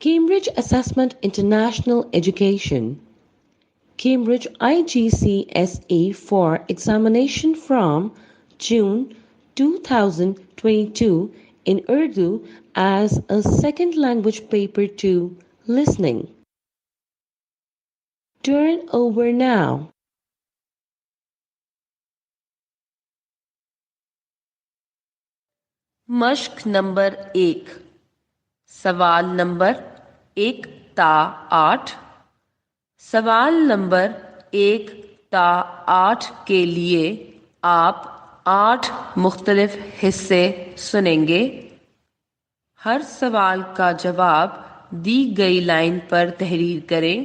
Cambridge Assessment International Education, Cambridge IGCSE for examination from June 2022 in Urdu as a second language paper 2 listening. Turn over now. مشق number 1 سوال number 1 تا 8 سوال number 1 تا 8 کے لیے آپ 8 مختلف حصے سنیں گے۔ ہر سوال کا جواب دی گئی لائن پر تحریر کریں۔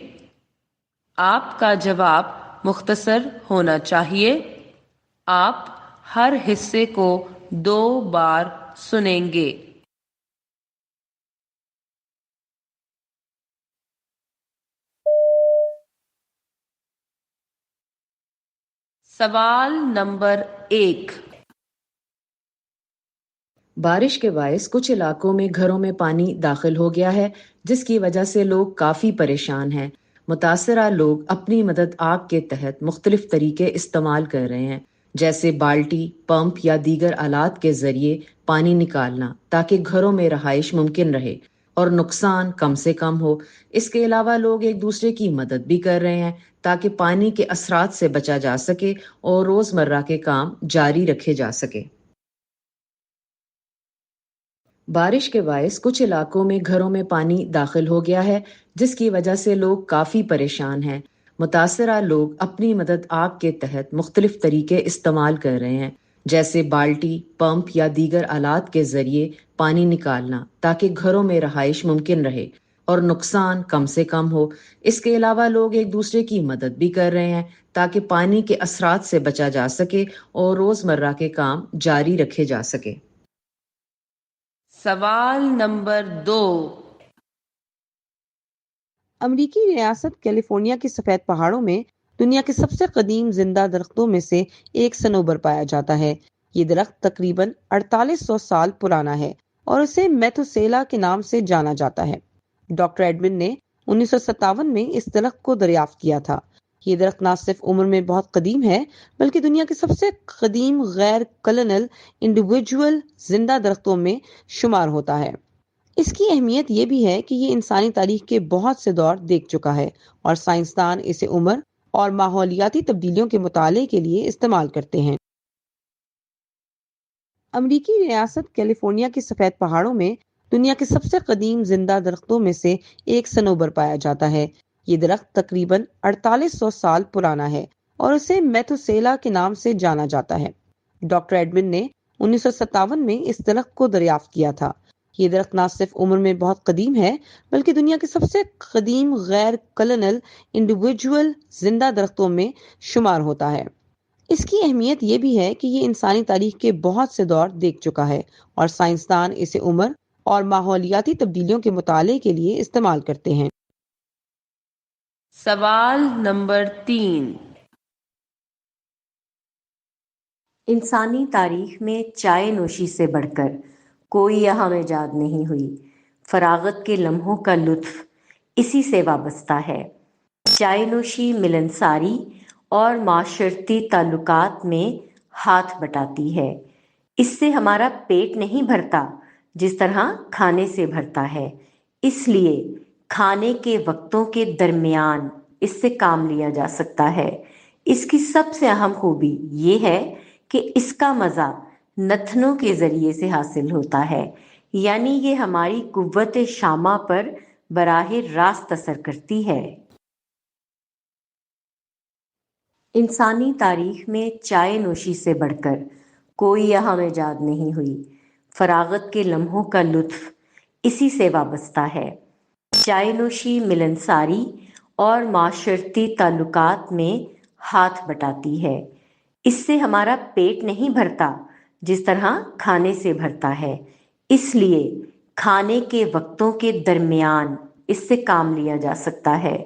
آپ کا جواب مختصر ہونا چاہیے۔ آپ ہر حصے کو 2 بار سنیں گے۔ سوال نمبر 1۔ بارش کے باعث کچھ علاقوں میں گھروں میں پانی داخل ہو گیا ہے، جس کی وجہ سے لوگ کافی پریشان ہیں۔ متاثرہ لوگ اپنی مدد آگ کے تحت مختلف طریقے استعمال کر رہے ہیں، جیسے بالٹی، پمپ یا دیگر آلات کے ذریعے پانی نکالنا تاکہ گھروں میں رہائش ممکن رہے اور نقصان کم سے کم ہو۔ اس کے علاوہ لوگ ایک دوسرے کی مدد بھی کر رہے ہیں تاکہ پانی کے اثرات سے بچا جا سکے اور روزمرہ کے کام جاری رکھے جا سکے۔ بارش کے باعث کچھ علاقوں میں گھروں میں پانی داخل ہو گیا ہے، جس کی وجہ سے لوگ کافی پریشان ہیں۔ متاثرہ لوگ اپنی مدد آگ کے تحت مختلف طریقے استعمال کر رہے ہیں، جیسے بالٹی، پمپ یا دیگر آلات کے ذریعے پانی نکالنا تاکہ گھروں میں رہائش ممکن رہے اور نقصان کم سے کم ہو۔ اس کے علاوہ لوگ ایک دوسرے کی مدد بھی کر رہے ہیں تاکہ پانی کے اثرات سے بچا جا سکے اور روزمرہ کے کام جاری رکھے جا سکے۔ سوال نمبر 2۔ امریکی ریاست کیلیفورنیا کے سفید پہاڑوں میں دنیا کے سب سے قدیم زندہ درختوں میں سے ایک صنوبر پایا جاتا ہے۔ یہ درخت تقریباً 4800 سال پرانا ہے اور اسے میتھوسیلا کے نام سے جانا جاتا ہے۔ ڈاکٹر ایڈمن نے 1957 میں اس درخت کو دریافت کیا تھا۔ یہ درخت نہ صرف عمر میں بہت قدیم ہے بلکہ دنیا کے سب سے قدیم غیر کلنل انڈیویجول زندہ درختوں میں شمار ہوتا ہے۔ اس کی اہمیت یہ بھی ہے کہ یہ انسانی تاریخ کے بہت سے دور دیکھ چکا ہے اور سائنسدان اسے عمر اور ماحولیاتی تبدیلیوں کے مطالعے کے لیے استعمال کرتے ہیں۔ امریکی ریاست کیلیفورنیا کے سفید پہاڑوں میں دنیا کے سب سے قدیم زندہ درختوں میں سے ایک صنوبر پایا جاتا ہے۔ یہ درخت تقریباً 4800 سال پرانا ہے اور اسے میتھوسیلا کے نام سے جانا جاتا ہے۔ ڈاکٹر ایڈمن نے 1957 میں اس درخت کو دریافت کیا تھا۔ یہ درخت نہ صرف عمر میں بہت قدیم ہے بلکہ دنیا کے سب سے قدیم غیر کلنل انڈیویجول زندہ درختوں میں شمار ہوتا ہے۔ اس کی اہمیت یہ بھی ہے کہ یہ انسانی تاریخ کے بہت سے دور دیکھ چکا ہے اور سائنسدان اسے عمر اور ماحولیاتی تبدیلیوں کے مطالعے کے لیے استعمال کرتے ہیں۔ سوال نمبر 3۔ انسانی تاریخ میں چائے نوشی سے بڑھ کر کوئی اہم ایجاد نہیں ہوئی۔ فراغت کے لمحوں کا لطف اسی سے وابستہ ہے۔ چائے نوشی ملنساری اور معاشرتی تعلقات میں ہاتھ بٹاتی ہے۔ اس سے ہمارا پیٹ نہیں بھرتا جس طرح کھانے سے بھرتا ہے، اس لیے کھانے کے وقتوں کے درمیان اس سے کام لیا جا سکتا ہے۔ اس کی سب سے اہم خوبی یہ ہے کہ اس کا مزہ نتنوں کے ذریعے سے حاصل ہوتا ہے، یعنی یہ ہماری قوت شامہ پر براہ راست اثر کرتی ہے۔ انسانی تاریخ میں چائے نوشی سے بڑھ کر کوئی اہم ایجاد نہیں ہوئی۔ فراغت کے لمحوں کا لطف اسی سے وابستہ ہے۔ چائے نوشی ملنساری اور معاشرتی تعلقات میں ہاتھ بٹاتی ہے۔ اس سے ہمارا پیٹ نہیں بھرتا جس طرح کھانے سے بھرتا ہے، اس لیے کھانے کے وقتوں کے درمیان اس سے کام لیا جا سکتا ہے۔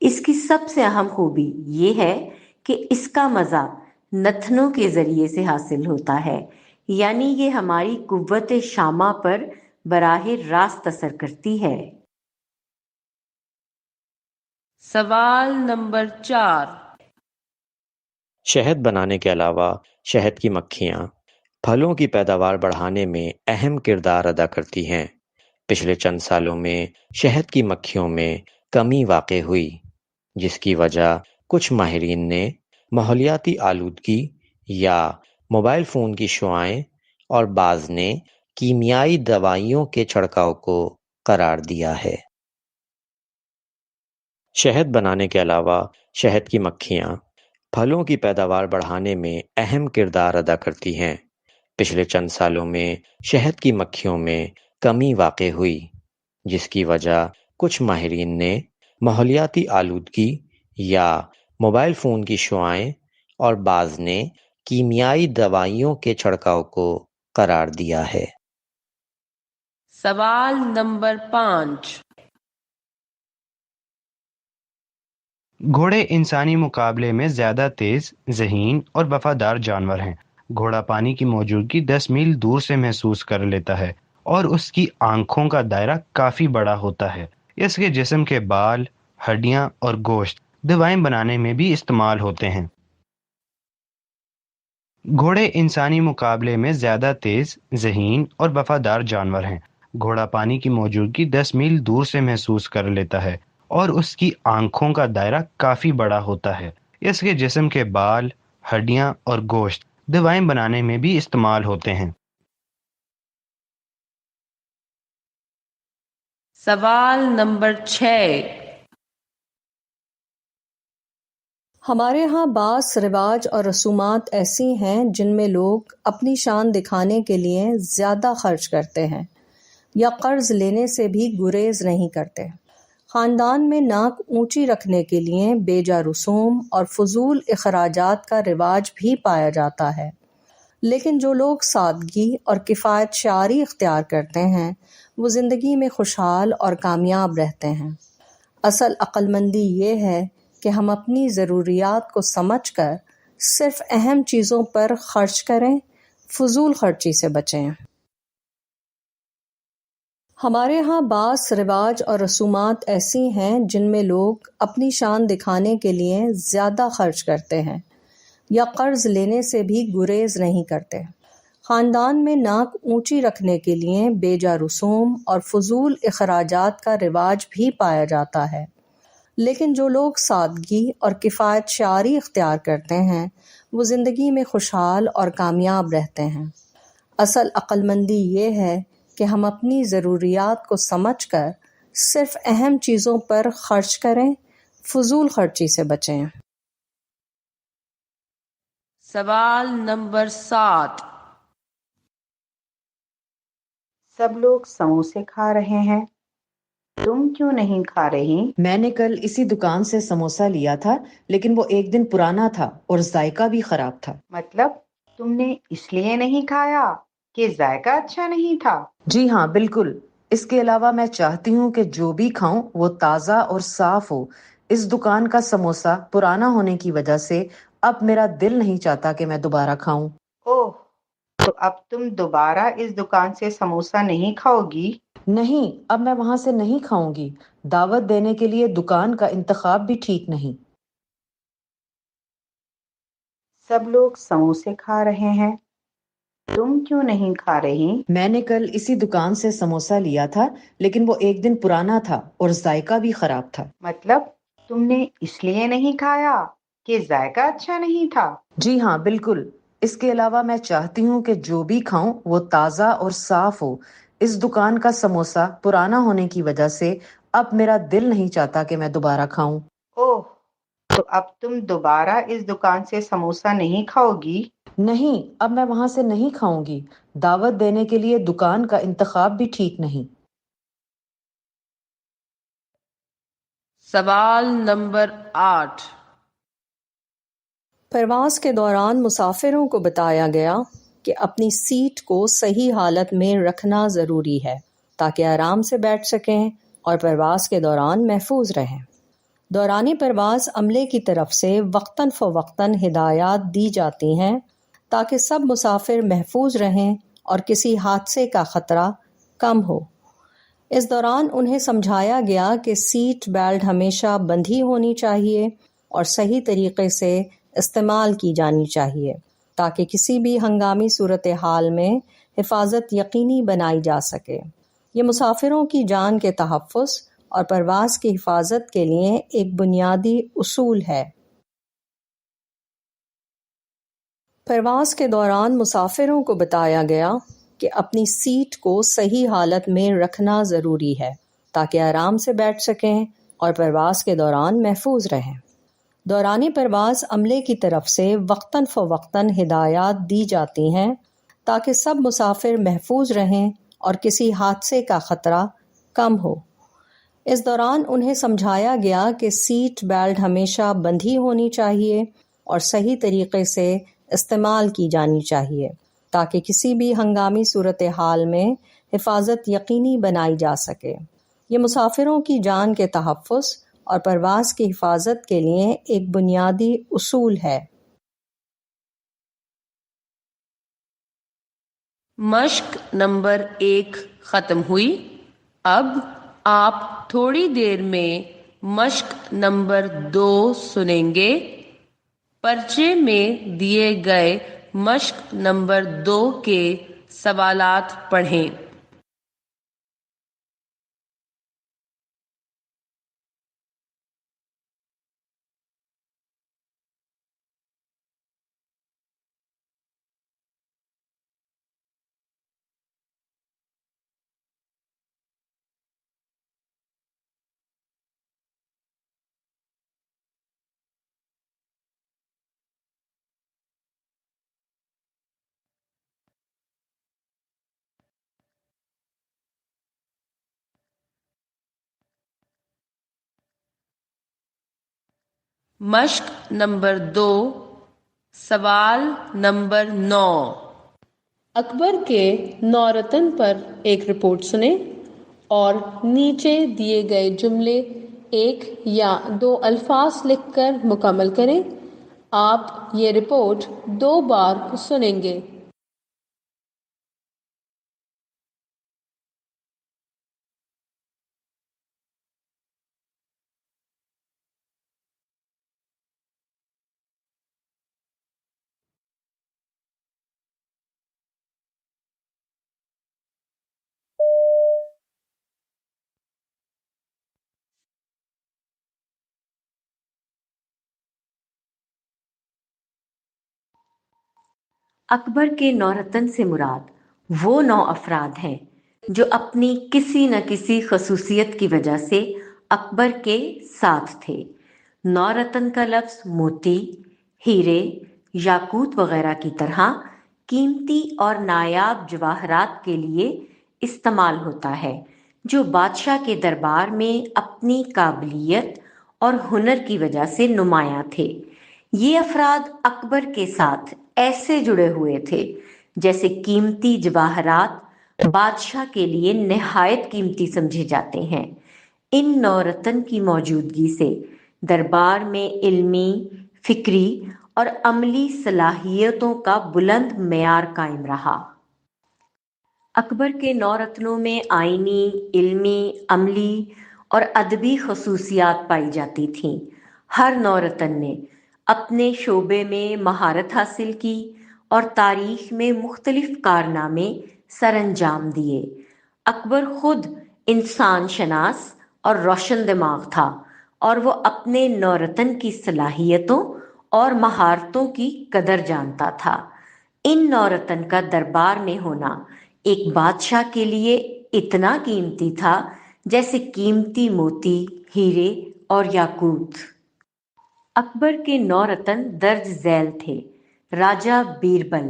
اس کی سب سے اہم خوبی یہ ہے کہ اس کا مزہ نتنوں کے ذریعے سے حاصل ہوتا ہے، یعنی یہ ہماری قوت شامہ پر براہ راست اثر کرتی ہے۔ سوال نمبر 4. شہد بنانے کے علاوہ شہد کی مکھیاں پھلوں کی پیداوار بڑھانے میں اہم کردار ادا کرتی ہیں۔ پچھلے چند سالوں میں شہد کی مکھیوں میں کمی واقع ہوئی، جس کی وجہ کچھ ماہرین نے ماحولیاتی آلودگی یا موبائل فون کی شعاعیں اور بعض نے کیمیائی دوائیوں کے چھڑکاؤ کو قرار دیا ہے۔ شہد بنانے کے علاوہ شہد کی مکھیاں پھلوں کی پیداوار بڑھانے میں اہم کردار ادا کرتی ہیں۔ پچھلے چند سالوں میں شہد کی مکھیوں میں کمی واقع ہوئی، جس کی وجہ کچھ ماہرین نے ماحولیاتی آلودگی یا موبائل فون کی شعاعیں اور بعض نے کیمیائی دوائیوں کے چھڑکاؤ کو قرار دیا ہے۔ سوال نمبر 5. گھوڑے انسانی مقابلے میں زیادہ تیز، ذہین اور وفادار جانور ہیں۔ گھوڑا پانی کی موجودگی 10 میل دور سے محسوس کر لیتا ہے اور اس کی آنکھوں کا دائرہ کافی بڑا ہوتا ہے۔ اس کے جسم کے بال، ہڈیاں اور گوشت دوائیں بنانے میں بھی استعمال ہوتے ہیں۔ گھوڑے انسانی مقابلے میں زیادہ تیز، ذہین اور وفادار جانور ہیں۔ گھوڑا پانی کی موجودگی 10 میل دور سے محسوس کر لیتا ہے اور اس کی آنکھوں کا دائرہ کافی بڑا ہوتا ہے۔ اس کے جسم کے بال، ہڈیاں اور گوشت دوائیں بنانے میں بھی استعمال ہوتے ہیں۔ سوال نمبر 6. ہمارے ہاں بعض رواج اور رسومات ایسی ہیں جن میں لوگ اپنی شان دکھانے کے لیے زیادہ خرچ کرتے ہیں یا قرض لینے سے بھی گریز نہیں کرتے۔ خاندان میں ناک اونچی رکھنے کے لیے بیجا رسوم اور فضول اخراجات کا رواج بھی پایا جاتا ہے، لیکن جو لوگ سادگی اور کفایت شعاری اختیار کرتے ہیں وہ زندگی میں خوشحال اور کامیاب رہتے ہیں۔ اصل عقل مندی یہ ہے کہ ہم اپنی ضروریات کو سمجھ کر صرف اہم چیزوں پر خرچ کریں، فضول خرچی سے بچیں۔ ہمارے ہاں بعض رواج اور رسومات ایسی ہیں جن میں لوگ اپنی شان دکھانے کے لیے زیادہ خرچ کرتے ہیں یا قرض لینے سے بھی گریز نہیں کرتے۔ خاندان میں ناک اونچی رکھنے کے لیے بیجا رسوم اور فضول اخراجات کا رواج بھی پایا جاتا ہے، لیکن جو لوگ سادگی اور کفایت شعاری اختیار کرتے ہیں وہ زندگی میں خوشحال اور کامیاب رہتے ہیں۔ اصل عقل مندی یہ ہے کہ ہم اپنی ضروریات کو سمجھ کر صرف اہم چیزوں پر خرچ کریں، فضول خرچی سے بچیں۔ سوال نمبر 7. سب لوگ سموسے کھا رہے ہیں، تم کیوں نہیں کھا رہی؟ میں نے کل اسی دکان سے سموسا لیا تھا، لیکن وہ ایک دن پرانا تھا اور ذائقہ بھی خراب تھا۔ مطلب تم نے اس لیے نہیں کھایا کہ ذائقہ اچھا نہیں تھا؟ جی ہاں، بالکل۔ اس کے علاوہ میں چاہتی ہوں کہ جو بھی کھاؤں وہ تازہ اور صاف ہو۔ اس دکان کا سموسا پرانا ہونے کی وجہ سے اب میرا دل نہیں چاہتا کہ میں دوبارہ کھاؤں۔ اوہ، تو اب تم دوبارہ اس دکان سے سموسا نہیں کھاؤ گی؟ نہیں، اب میں وہاں سے نہیں کھاؤں گی۔ دعوت دینے کے لیے دکان کا انتخاب بھی ٹھیک نہیں۔ سب لوگ سموسے کھا رہے ہیں، تم کیوں نہیں کھا رہی؟ میں نے کل اسی دکان سے سموسا لیا تھا، لیکن وہ ایک دن پرانا تھا اور ذائقہ بھی خراب تھا۔ مطلب تم نے اس لیے نہیں کھایا کہ ذائقہ اچھا نہیں تھا؟ جی ہاں، بالکل۔ اس کے علاوہ میں چاہتی ہوں کہ جو بھی کھاؤں وہ تازہ اور صاف ہو۔ اس دکان کا سموسا پرانا ہونے کی وجہ سے اب میرا دل نہیں چاہتا کہ میں دوبارہ کھاؤں۔ اوہ، تو اب تم دوبارہ اس دکان سے سموسا نہیں کھاؤ گی؟ نہیں، اب میں وہاں سے نہیں کھاؤں گی۔ دعوت دینے کے لیے دکان کا انتخاب بھی ٹھیک نہیں۔ سوال نمبر 8. پرواز کے دوران مسافروں کو بتایا گیا کہ اپنی سیٹ کو صحیح حالت میں رکھنا ضروری ہے تاکہ آرام سے بیٹھ سکیں اور پرواز کے دوران محفوظ رہیں۔ دوران پرواز عملے کی طرف سے وقتاً فوقتاً ہدایات دی جاتی ہیں تاکہ سب مسافر محفوظ رہیں اور کسی حادثے کا خطرہ کم ہو۔ اس دوران انہیں سمجھایا گیا کہ سیٹ بیلٹ ہمیشہ بندھی ہونی چاہیے اور صحیح طریقے سے استعمال کی جانی چاہیے تاکہ کسی بھی ہنگامی صورتحال میں حفاظت یقینی بنائی جا سکے۔ یہ مسافروں کی جان کے تحفظ اور پرواز کی حفاظت کے لیے ایک بنیادی اصول ہے۔ پرواز کے دوران مسافروں کو بتایا گیا کہ اپنی سیٹ کو صحیح حالت میں رکھنا ضروری ہے تاکہ آرام سے بیٹھ سکیں اور پرواز کے دوران محفوظ رہیں۔ دوران پرواز عملے کی طرف سے وقتاً فوقتاً ہدایات دی جاتی ہیں تاکہ سب مسافر محفوظ رہیں اور کسی حادثے کا خطرہ کم ہو۔ اس دوران انہیں سمجھایا گیا کہ سیٹ بیلٹ ہمیشہ بندھی ہونی چاہیے اور صحیح طریقے سے استعمال کی جانی چاہیے تاکہ کسی بھی ہنگامی صورتحال میں حفاظت یقینی بنائی جا سکے۔ یہ مسافروں کی جان کے تحفظ اور پرواز کی حفاظت کے لیے ایک بنیادی اصول ہے۔ مشق نمبر 1 ختم ہوئی۔ اب آپ تھوڑی دیر میں مشق نمبر 2 سنیں گے۔ پرچے میں دیے گئے مشق نمبر 2 کے سوالات پڑھیں۔ مشق نمبر 2 سوال نمبر 9۔ اکبر کے نورتن پر ایک رپورٹ سنیں اور نیچے دیے گئے جملے 1 یا 2 الفاظ لکھ کر مکمل کریں۔ آپ یہ رپورٹ 2 بار سنیں گے۔ اکبر کے نورتن سے مراد وہ 9 افراد ہیں جو اپنی کسی نہ کسی خصوصیت کی وجہ سے اکبر کے ساتھ تھے۔ نورتن کا لفظ موتی، ہیرے، یاقوت وغیرہ کی طرح قیمتی اور نایاب جواہرات کے لیے استعمال ہوتا ہے جو بادشاہ کے دربار میں اپنی قابلیت اور ہنر کی وجہ سے نمایاں تھے۔ یہ افراد اکبر کے ساتھ ایسے جڑے ہوئے تھے جیسے قیمتی جواہرات بادشاہ کے لیے نہایت قیمتی سمجھے جاتے ہیں۔ ان 9 رتن کی موجودگی سے دربار میں علمی، فکری اور عملی صلاحیتوں کا بلند معیار قائم رہا۔ اکبر کے 9 رتنوں میں آئینی، علمی، عملی اور ادبی خصوصیات پائی جاتی تھیں۔ ہر 9 رتن نے اپنے شعبے میں مہارت حاصل کی اور تاریخ میں مختلف کارنامے سر انجام دیے۔ اکبر خود انسان شناس اور روشن دماغ تھا اور وہ اپنے 9 رتن کی صلاحیتوں اور مہارتوں کی قدر جانتا تھا۔ ان 9 رتن کا دربار میں ہونا ایک بادشاہ کے لیے اتنا قیمتی تھا جیسے قیمتی موتی، ہیرے اور یاقوت۔ اکبر کے 9 رتن درج ذیل تھے۔ راجہ بیربل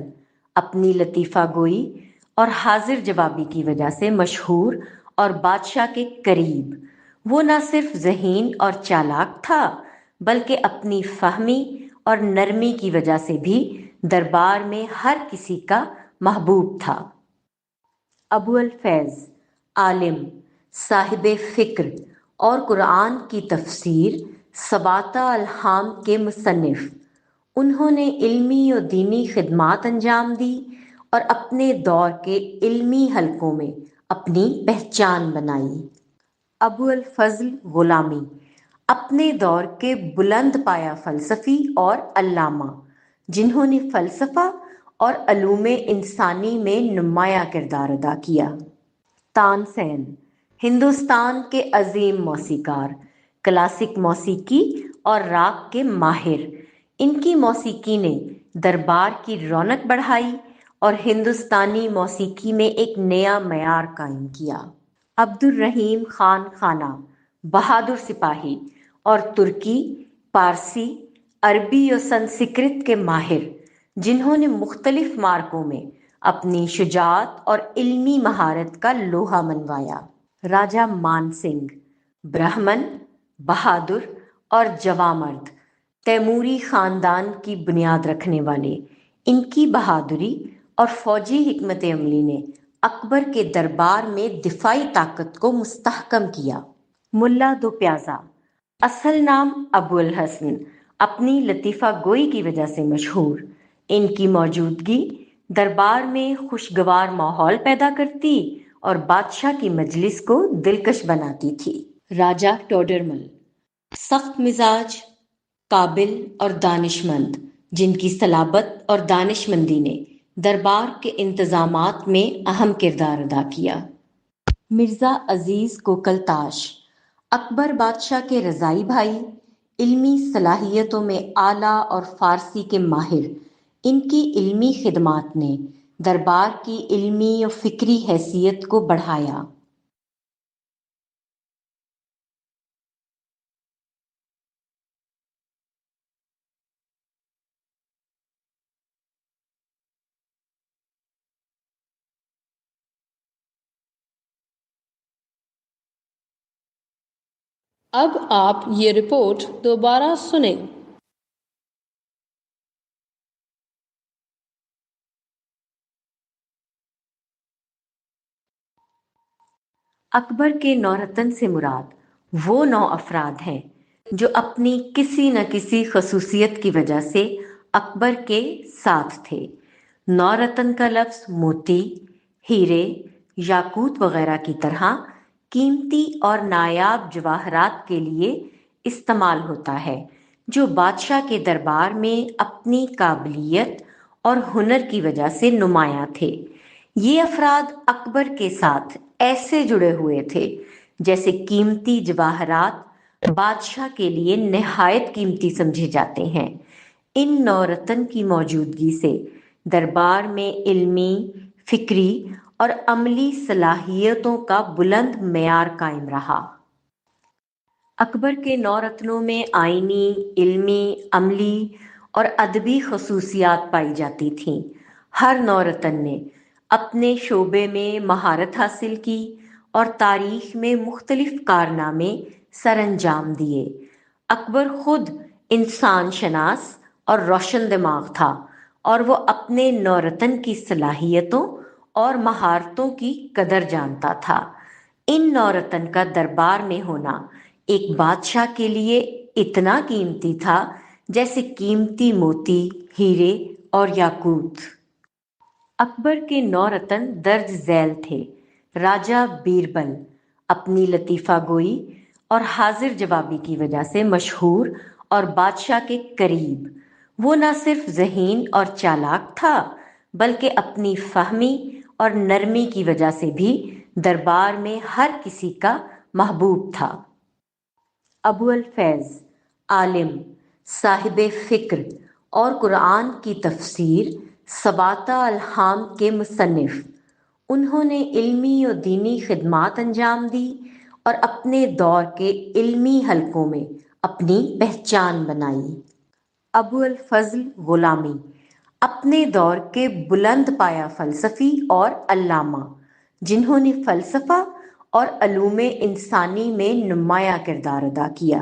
اپنی لطیفہ گوئی اور حاضر جوابی کی وجہ سے مشہور اور بادشاہ کے قریب۔ وہ نہ صرف ذہین اور چالاک تھا بلکہ اپنی فہمی اور نرمی کی وجہ سے بھی دربار میں ہر کسی کا محبوب تھا۔ ابو الفیض عالم، صاحب فکر اور قرآن کی تفسیر سباتہ الہام کے مصنف، انہوں نے علمی و دینی خدمات انجام دی اور اپنے دور کے علمی حلقوں میں اپنی پہچان بنائی۔ ابو الفضل غلامی اپنے دور کے بلند پایہ فلسفی اور علامہ جنہوں نے فلسفہ اور علوم انسانی میں نمایاں کردار ادا کیا۔ تانسین ہندوستان کے عظیم موسیقار، کلاسک موسیقی اور راگ کے ماہر۔ ان کی موسیقی نے دربار کی رونق بڑھائی اور ہندوستانی موسیقی میں ایک نیا معیار قائم کیا۔ عبد الرحیم خان خانہ بہادر سپاہی اور ترکی، پارسی، عربی اور سنسکرت کے ماہر جنہوں نے مختلف معرکوں میں اپنی شجاعت اور علمی مہارت کا لوہا منوایا۔ راجہ مان سنگھ برہمن، بہادر اور جواں مرد، تیموری خاندان کی بنیاد رکھنے والے، ان کی بہادری اور فوجی حکمت عملی نے اکبر کے دربار میں دفاعی طاقت کو مستحکم کیا۔ ملا دو پیازا اصل نام ابو الحسن، اپنی لطیفہ گوئی کی وجہ سے مشہور، ان کی موجودگی دربار میں خوشگوار ماحول پیدا کرتی اور بادشاہ کی مجلس کو دلکش بناتی تھی۔ راجہ ٹوڈرمل سخت مزاج، قابل اور دانش مند، جن کی صلابت اور دانش مندی نے دربار کے انتظامات میں اہم کردار ادا کیا۔ مرزا عزیز کوکلتاش اکبر بادشاہ کے رضائی بھائی، علمی صلاحیتوں میں اعلیٰ اور فارسی کے ماہر، ان کی علمی خدمات نے دربار کی علمی اور فکری حیثیت کو بڑھایا۔ اب آپ یہ رپورٹ دوبارہ سنیں۔ اکبر کے نورتن سے مراد وہ 9 افراد ہیں جو اپنی کسی نہ کسی خصوصیت کی وجہ سے اکبر کے ساتھ تھے۔ نورتن کا لفظ موتی، ہیرے، یاقوت وغیرہ کی طرح قیمتی اور نایاب جواہرات کے لیے استعمال ہوتا ہے، جو بادشاہ کے دربار میں اپنی قابلیت اور ہنر کی وجہ سے نمایاں تھے۔ یہ افراد اکبر کے ساتھ ایسے جڑے ہوئے تھے جیسے قیمتی جواہرات بادشاہ کے لیے نہایت قیمتی سمجھے جاتے ہیں۔ ان 9 رتن کی موجودگی سے دربار میں علمی، فکری اور عملی صلاحیتوں کا بلند معیار قائم رہا۔ اکبر کے 9 رتنوں میں آئینی، علمی، عملی اور ادبی خصوصیات پائی جاتی تھیں۔ ہر 9 رتن نے اپنے شعبے میں مہارت حاصل کی اور تاریخ میں مختلف کارنامے سر انجام دیے۔ اکبر خود انسان شناس اور روشن دماغ تھا اور وہ اپنے 9 رتن کی صلاحیتوں اور مہارتوں کی قدر جانتا تھا۔ ان 9 رتن کا دربار میں ہونا ایک بادشاہ کے لیے اتنا قیمتی تھا جیسے قیمتی موتی، ہیرے اور یاقوت۔ اکبر کے 9 رتن درج ذیل تھے۔ راجہ بیربل اپنی لطیفہ گوئی اور حاضر جوابی کی وجہ سے مشہور اور بادشاہ کے قریب۔ وہ نہ صرف ذہین اور چالاک تھا بلکہ اپنی فہمی اور نرمی کی وجہ سے بھی دربار میں ہر کسی کا محبوب تھا۔ ابو الفیض عالم، صاحب فکر اور قرآن کی تفسیر، سباتہ الہام کے مصنف، انہوں نے علمی اور دینی خدمات انجام دی اور اپنے دور کے علمی حلقوں میں اپنی پہچان بنائی۔ ابو الفضل غلامی اپنے دور کے بلند پایہ فلسفی اور علامہ جنہوں نے فلسفہ اور علوم انسانی میں نمایاں کردار ادا کیا۔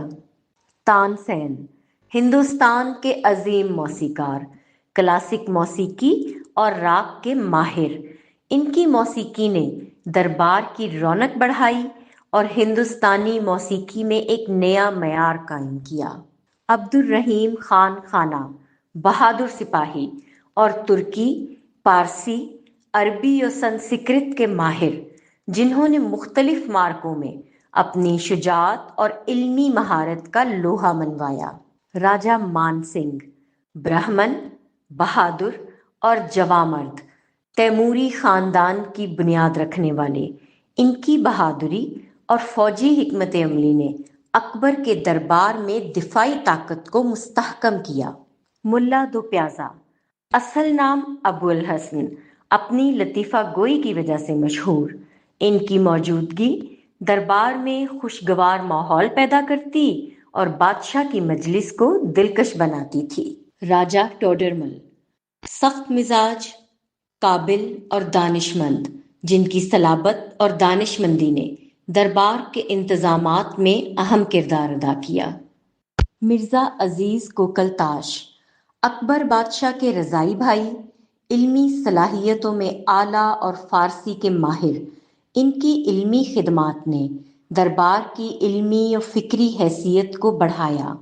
تانسین ہندوستان کے عظیم موسیقار، کلاسک موسیقی اور راگ کے ماہر، ان کی موسیقی نے دربار کی رونق بڑھائی اور ہندوستانی موسیقی میں ایک نیا معیار قائم کیا۔ عبد الرحیم خان خانہ بہادر سپاہی اور ترکی، پارسی، عربی اور سنسکرت کے ماہر، جنہوں نے مختلف معرکوں میں اپنی شجاعت اور علمی مہارت کا لوہا منوایا۔ راجہ مان سنگھ، برہمن، بہادر اور جواں مرد، تیموری خاندان کی بنیاد رکھنے والے، ان کی بہادری اور فوجی حکمت عملی نے اکبر کے دربار میں دفاعی طاقت کو مستحکم کیا۔ ملا دو پیازا، اصل نام ابو الحسن، اپنی لطیفہ گوئی کی وجہ سے مشہور، ان کی موجودگی دربار میں خوشگوار ماحول پیدا کرتی اور بادشاہ کی مجلس کو دلکش بناتی تھی۔ راجہ ٹوڈرمل، سخت مزاج، قابل اور دانش مند، جن کی صلابت اور دانش مندی نے دربار کے انتظامات میں اہم کردار ادا کیا۔ مرزا عزیز کوکلتاش، اکبر بادشاہ کے رضائی بھائی، علمی صلاحیتوں میں اعلیٰ اور فارسی کے ماہر، ان کی علمی خدمات نے دربار کی علمی اور فکری حیثیت کو بڑھایا۔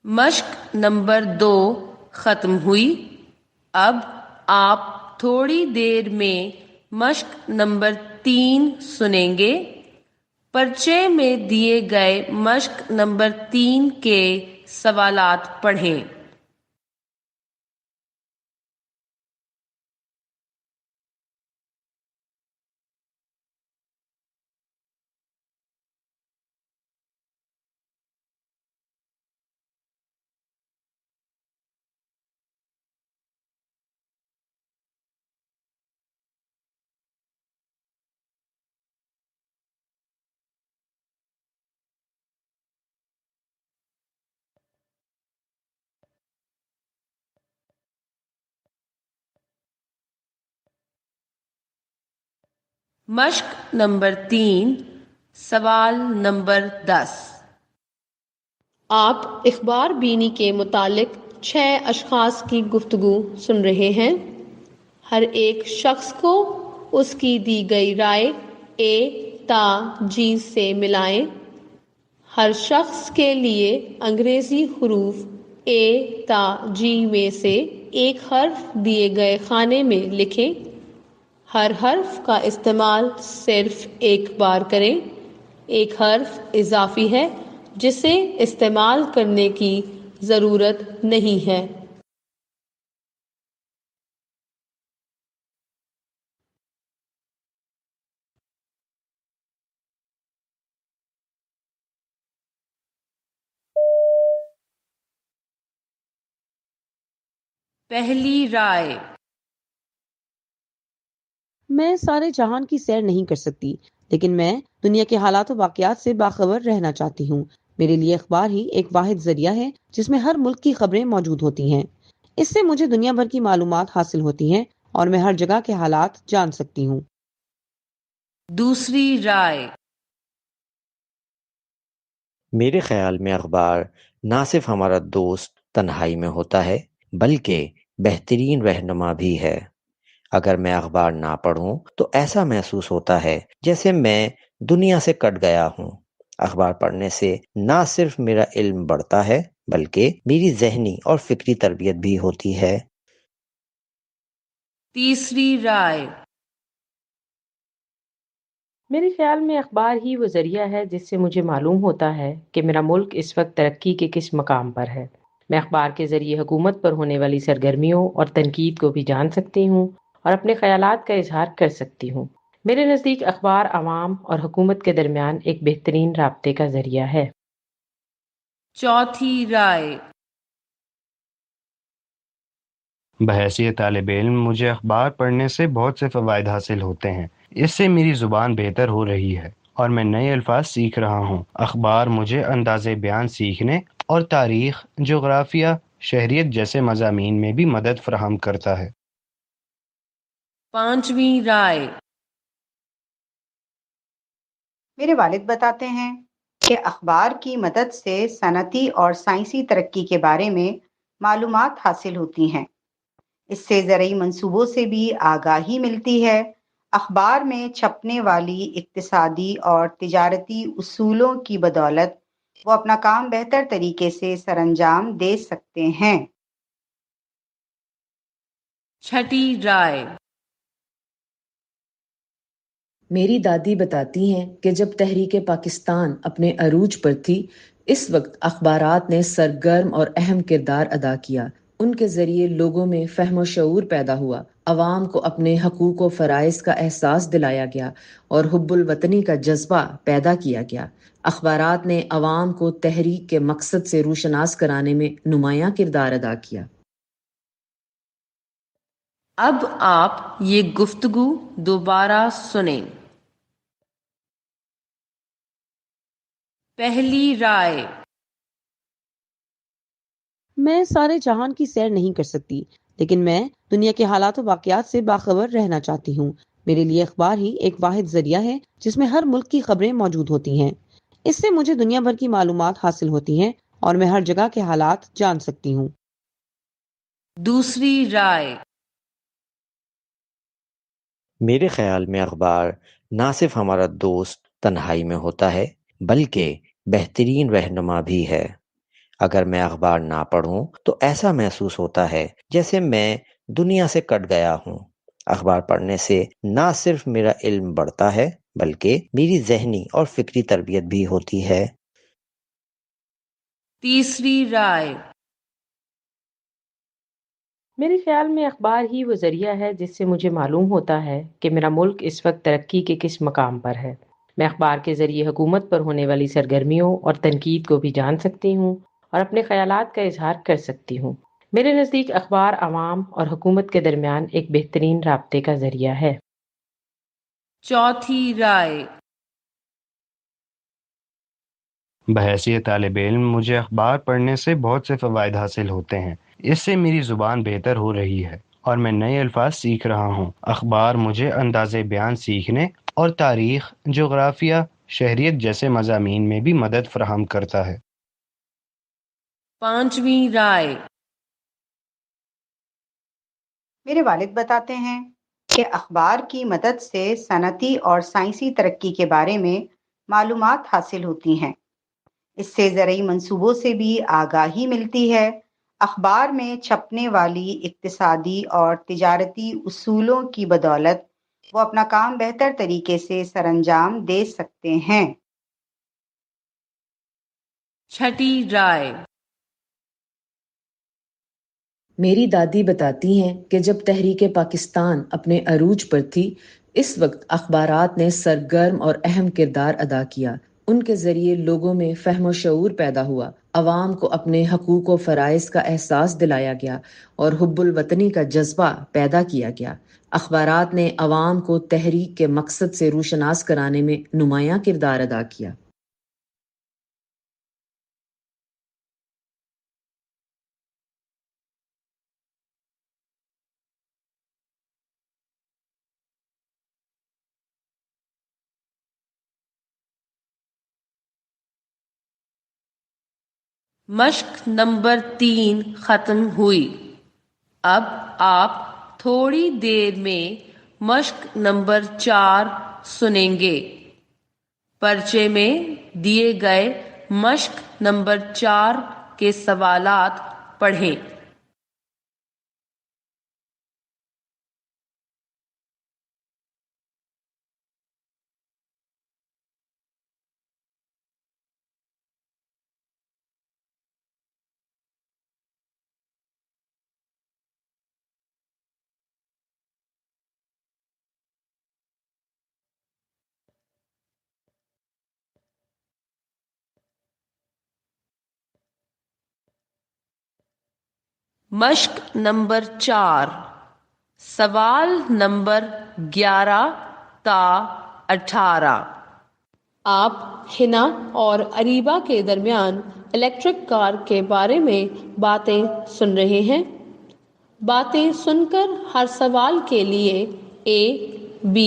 مشق نمبر 2 ختم ہوئی۔ اب آپ تھوڑی دیر میں مشق نمبر 3 سنیں گے۔ پرچے میں دیے گئے مشق نمبر 3 کے سوالات پڑھیں۔ مشق نمبر 3، سوال نمبر 10۔ آپ اخبار بینی کے متعلق 6 اشخاص کی گفتگو سن رہے ہیں۔ ہر ایک شخص کو اس کی دی گئی رائے اے تا جی سے ملائیں۔ ہر شخص کے لیے انگریزی حروف اے تا جی میں سے ایک حرف دیے گئے خانے میں لکھیں۔ ہر حرف کا استعمال صرف ایک بار کریں۔ ایک حرف اضافی ہے جسے استعمال کرنے کی ضرورت نہیں ہے۔ پہلی رائے۔ میں سارے جہان کی سیر نہیں کر سکتی، لیکن میں دنیا کے حالات و واقعات سے باخبر رہنا چاہتی ہوں۔ میرے لیے اخبار ہی ایک واحد ذریعہ ہے جس میں ہر ملک کی خبریں موجود ہوتی ہیں۔ اس سے مجھے دنیا بھر کی معلومات حاصل ہوتی ہیں اور میں ہر جگہ کے حالات جان سکتی ہوں۔ دوسری رائے۔ میرے خیال میں اخبار نہ صرف ہمارا دوست تنہائی میں ہوتا ہے بلکہ بہترین رہنما بھی ہے۔ اگر میں اخبار نہ پڑھوں تو ایسا محسوس ہوتا ہے جیسے میں دنیا سے کٹ گیا ہوں۔ اخبار پڑھنے سے نہ صرف میرا علم بڑھتا ہے بلکہ میری ذہنی اور فکری تربیت بھی ہوتی ہے۔ تیسری رائے۔ میرے خیال میں اخبار ہی وہ ذریعہ ہے جس سے مجھے معلوم ہوتا ہے کہ میرا ملک اس وقت ترقی کے کس مقام پر ہے۔ میں اخبار کے ذریعے حکومت پر ہونے والی سرگرمیوں اور تنقید کو بھی جان سکتی ہوں اور اپنے خیالات کا اظہار کر سکتی ہوں۔ میرے نزدیک اخبار عوام اور حکومت کے درمیان ایک بہترین رابطے کا ذریعہ ہے۔ چوتھی رائے۔ بحیثیت طالب علم مجھے اخبار پڑھنے سے بہت سے فوائد حاصل ہوتے ہیں۔ اس سے میری زبان بہتر ہو رہی ہے اور میں نئے الفاظ سیکھ رہا ہوں۔ اخبار مجھے انداز بیان سیکھنے اور تاریخ، جغرافیہ، شہریت جیسے مضامین میں بھی مدد فراہم کرتا ہے۔ پانچویں رائے۔ میرے والد بتاتے ہیں کہ اخبار کی مدد سے صنعتی اور سائنسی ترقی کے بارے میں معلومات حاصل ہوتی ہیں۔ اس سے زرعی منصوبوں سے بھی آگاہی ملتی ہے۔ اخبار میں چھپنے والی اقتصادی اور تجارتی اصولوں کی بدولت وہ اپنا کام بہتر طریقے سے سر انجام دے سکتے ہیں۔ چھٹی رائے۔ میری دادی بتاتی ہیں کہ جب تحریک پاکستان اپنے عروج پر تھی، اس وقت اخبارات نے سرگرم اور اہم کردار ادا کیا۔ ان کے ذریعے لوگوں میں فہم و شعور پیدا ہوا، عوام کو اپنے حقوق و فرائض کا احساس دلایا گیا اور حب الوطنی کا جذبہ پیدا کیا گیا۔ اخبارات نے عوام کو تحریک کے مقصد سے روشناس کرانے میں نمایاں کردار ادا کیا۔ اب آپ یہ گفتگو دوبارہ سنیں۔ پہلی رائے۔ میں سارے جہان کی سیر نہیں کر سکتی، لیکن میں دنیا کے حالات و واقعات سے باخبر رہنا چاہتی ہوں۔ میرے لیے اخبار ہی ایک واحد ذریعہ ہے جس میں ہر ملک کی خبریں موجود ہوتی ہیں۔ اس سے مجھے دنیا بھر کی معلومات حاصل ہوتی ہیں اور میں ہر جگہ کے حالات جان سکتی ہوں۔ دوسری رائے۔ میرے خیال میں اخبار نہ صرف ہمارا دوست تنہائی میں ہوتا ہے بلکہ بہترین رہنما بھی ہے۔ اگر میں اخبار نہ پڑھوں تو ایسا محسوس ہوتا ہے جیسے میں دنیا سے کٹ گیا ہوں۔ اخبار پڑھنے سے نہ صرف میرا علم بڑھتا ہے بلکہ میری ذہنی اور فکری تربیت بھی ہوتی ہے۔ تیسری رائے۔ میرے خیال میں اخبار ہی وہ ذریعہ ہے جس سے مجھے معلوم ہوتا ہے کہ میرا ملک اس وقت ترقی کے کس مقام پر ہے۔ میں اخبار کے ذریعے حکومت پر ہونے والی سرگرمیوں اور تنقید کو بھی جان سکتی ہوں اور اپنے خیالات کا اظہار کر سکتی ہوں۔ میرے نزدیک اخبار عوام اور حکومت کے درمیان ایک بہترین رابطے کا ذریعہ ہے۔ چوتھی رائے۔ بحیثیت طالب علم مجھے اخبار پڑھنے سے بہت سے فوائد حاصل ہوتے ہیں۔ اس سے میری زبان بہتر ہو رہی ہے اور میں نئے الفاظ سیکھ رہا ہوں۔ اخبار مجھے انداز بیان سیکھنے اور تاریخ، جغرافیہ، شہریت جیسے مضامین میں بھی مدد فراہم کرتا ہے۔ پانچویں رائے۔ میرے والد بتاتے ہیں کہ اخبار کی مدد سے صنعتی اور سائنسی ترقی کے بارے میں معلومات حاصل ہوتی ہیں۔ اس سے زرعی منصوبوں سے بھی آگاہی ملتی ہے۔ اخبار میں چھپنے والی اقتصادی اور تجارتی اصولوں کی بدولت وہ اپنا کام بہتر طریقے سے سر انجام دے سکتے ہیں۔ چھٹی رائے۔ میری دادی بتاتی ہیں کہ جب تحریک پاکستان اپنے عروج پر تھی، اس وقت اخبارات نے سرگرم اور اہم کردار ادا کیا۔ ان کے ذریعے لوگوں میں فہم و شعور پیدا ہوا، عوام کو اپنے حقوق و فرائض کا احساس دلایا گیا اور حب الوطنی کا جذبہ پیدا کیا گیا۔ اخبارات نے عوام کو تحریک کے مقصد سے روشناس کرانے میں نمایاں کردار ادا کیا۔ مشق نمبر 3 ختم ہوئی۔ اب آپ تھوڑی دیر میں مشق نمبر 4 سنیں گے۔ پرچے میں دیے گئے مشق نمبر 4 کے سوالات پڑھیں۔ مشق نمبر 4، سوال نمبر 11 تا 18۔ آپ حنا اور اریبہ کے درمیان الیکٹرک کار کے بارے میں باتیں سن رہے ہیں۔ باتیں سن کر ہر سوال کے لیے A، B،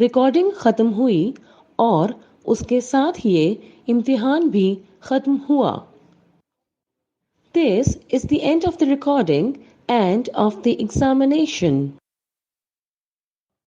ریکارڈنگ ختم ہوئی اور اس کے ساتھ یہ امتحان بھی ختم ہوا. This is the end of the recording and of the examination.